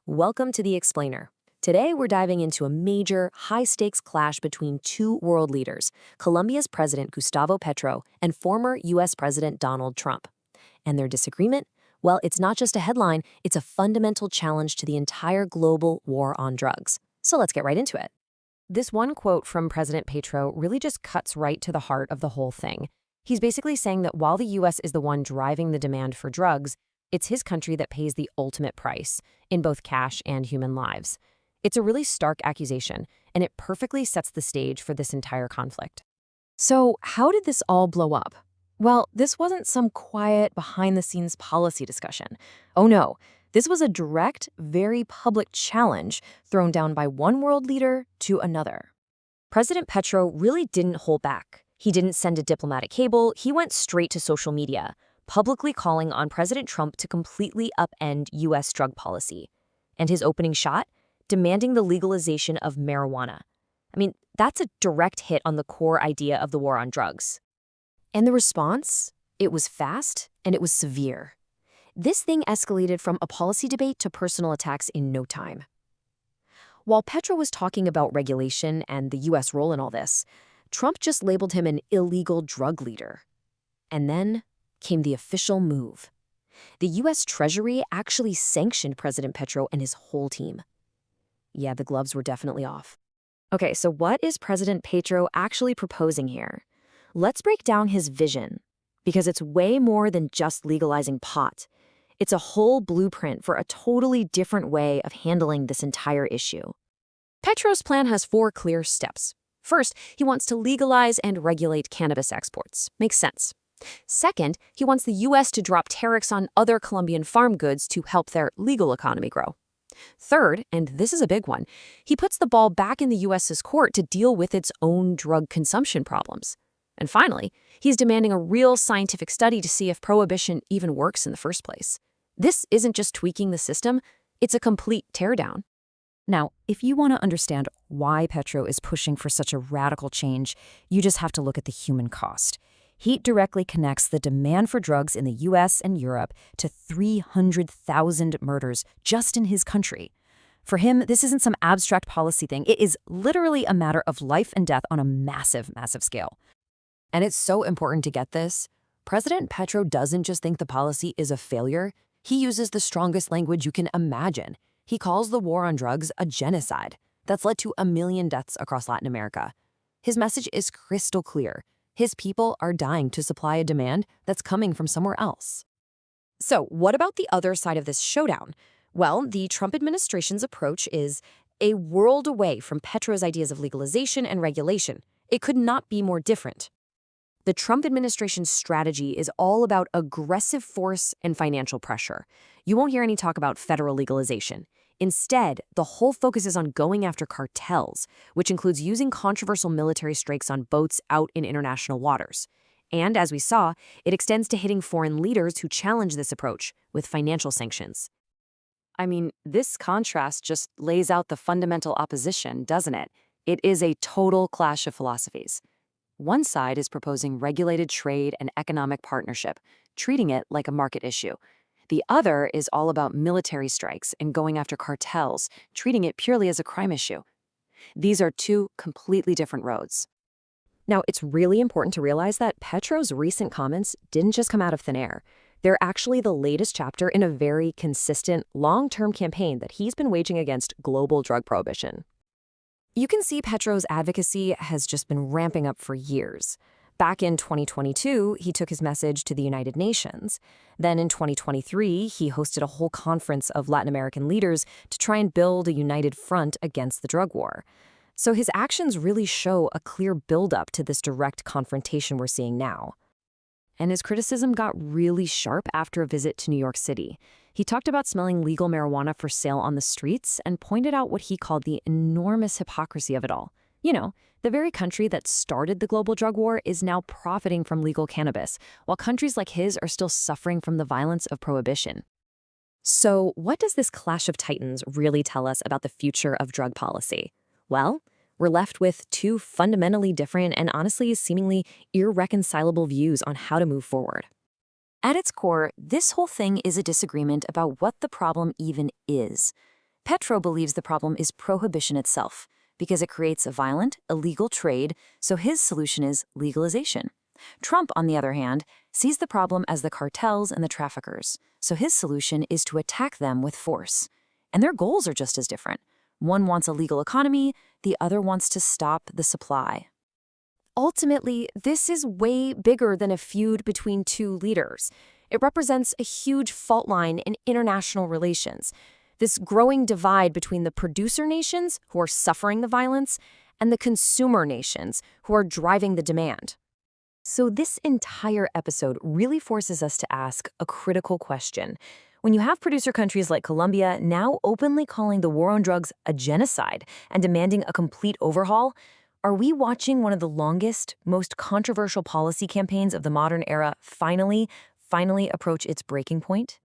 Welcome to The Explainer. Today, we're diving into a major, high-stakes clash between two world leaders, Colombia's President Gustavo Petro and former U.S. President Donald Trump. And their disagreement? Well, it's not just a headline, it's a fundamental challenge to the entire global war on drugs. So let's get right into it. This one quote from President Petro really just cuts right to the heart of the whole thing. He's basically saying that while the U.S. is the one driving the demand for drugs, it's his country that pays the ultimate price, in both cash and human lives. It's a really stark accusation, and it perfectly sets the stage for this entire conflict. So, how did this all blow up? Well, this wasn't some quiet, behind-the-scenes policy discussion. Oh no, this was a direct, very public challenge thrown down by one world leader to another. President Petro really didn't hold back. He didn't send a diplomatic cable, he went straight to social media, publicly calling on President Trump to completely upend U.S. drug policy. And his opening shot? Demanding the legalization of marijuana. I mean, that's a direct hit on the core idea of the war on drugs. And the response? It was fast and it was severe. This thing escalated from a policy debate to personal attacks in no time. While Petro was talking about regulation and the U.S. role in all this, Trump just labeled him an illegal drug leader. And then came the official move. The U.S. Treasury actually sanctioned President Petro and his whole team. Yeah, the gloves were definitely off. Okay, so what is President Petro actually proposing here? Let's break down his vision, because it's way more than just legalizing pot. It's a whole blueprint for a totally different way of handling this entire issue. Petro's plan has 4 clear steps. First, he wants to legalize and regulate cannabis exports. Makes sense. Second, he wants the U.S. to drop tariffs on other Colombian farm goods to help their legal economy grow. Third, and this is a big one, he puts the ball back in the U.S.'s court to deal with its own drug consumption problems. And finally, he's demanding a real scientific study to see if prohibition even works in the first place. This isn't just tweaking the system, it's a complete teardown. Now, if you want to understand why Petro is pushing for such a radical change, you just have to look at the human cost. He directly connects the demand for drugs in the U.S. and Europe to 300,000 murders just in his country. For him, this isn't some abstract policy thing. It is literally a matter of life and death on a massive, massive scale. And it's so important to get this. President Petro doesn't just think the policy is a failure. He uses the strongest language you can imagine. He calls the war on drugs a genocide that's led to 1 million deaths across Latin America. His message is crystal clear. His people are dying to supply a demand that's coming from somewhere else. So, what about the other side of this showdown? Well, the Trump administration's approach is a world away from Petro's ideas of legalization and regulation. It could not be more different. The Trump administration's strategy is all about aggressive force and financial pressure. You won't hear any talk about federal legalization. Instead, the whole focus is on going after cartels, which includes using controversial military strikes on boats out in international waters. And as we saw, it extends to hitting foreign leaders who challenge this approach with financial sanctions. I mean, this contrast just lays out the fundamental opposition, doesn't it? It is a total clash of philosophies. One side is proposing regulated trade and economic partnership, treating it like a market issue. The other is all about military strikes and going after cartels, treating it purely as a crime issue. These are 2 completely different roads. Now, it's really important to realize that Petro's recent comments didn't just come out of thin air. They're actually the latest chapter in a very consistent, long-term campaign that he's been waging against global drug prohibition. You can see Petro's advocacy has just been ramping up for years. Back in 2022, he took his message to the United Nations. Then in 2023, he hosted a whole conference of Latin American leaders to try and build a united front against the drug war. So his actions really show a clear buildup to this direct confrontation we're seeing now. And his criticism got really sharp after a visit to New York City. He talked about smelling legal marijuana for sale on the streets and pointed out what he called the enormous hypocrisy of it all. You know, the very country that started the global drug war is now profiting from legal cannabis, while countries like his are still suffering from the violence of prohibition. So, what does this clash of titans really tell us about the future of drug policy? Well, we're left with 2 fundamentally different and honestly seemingly irreconcilable views on how to move forward. At its core, this whole thing is a disagreement about what the problem even is. Petro believes the problem is prohibition itself, because it creates a violent, illegal trade, so his solution is legalization. Trump, on the other hand, sees the problem as the cartels and the traffickers, so his solution is to attack them with force. And their goals are just as different. One wants a legal economy, the other wants to stop the supply. Ultimately, this is way bigger than a feud between two leaders. It represents a huge fault line in international relations. This growing divide between the producer nations, who are suffering the violence, and the consumer nations, who are driving the demand. So this entire episode really forces us to ask a critical question. When you have producer countries like Colombia now openly calling the war on drugs a genocide and demanding a complete overhaul, are we watching one of the longest, most controversial policy campaigns of the modern era finally approach its breaking point?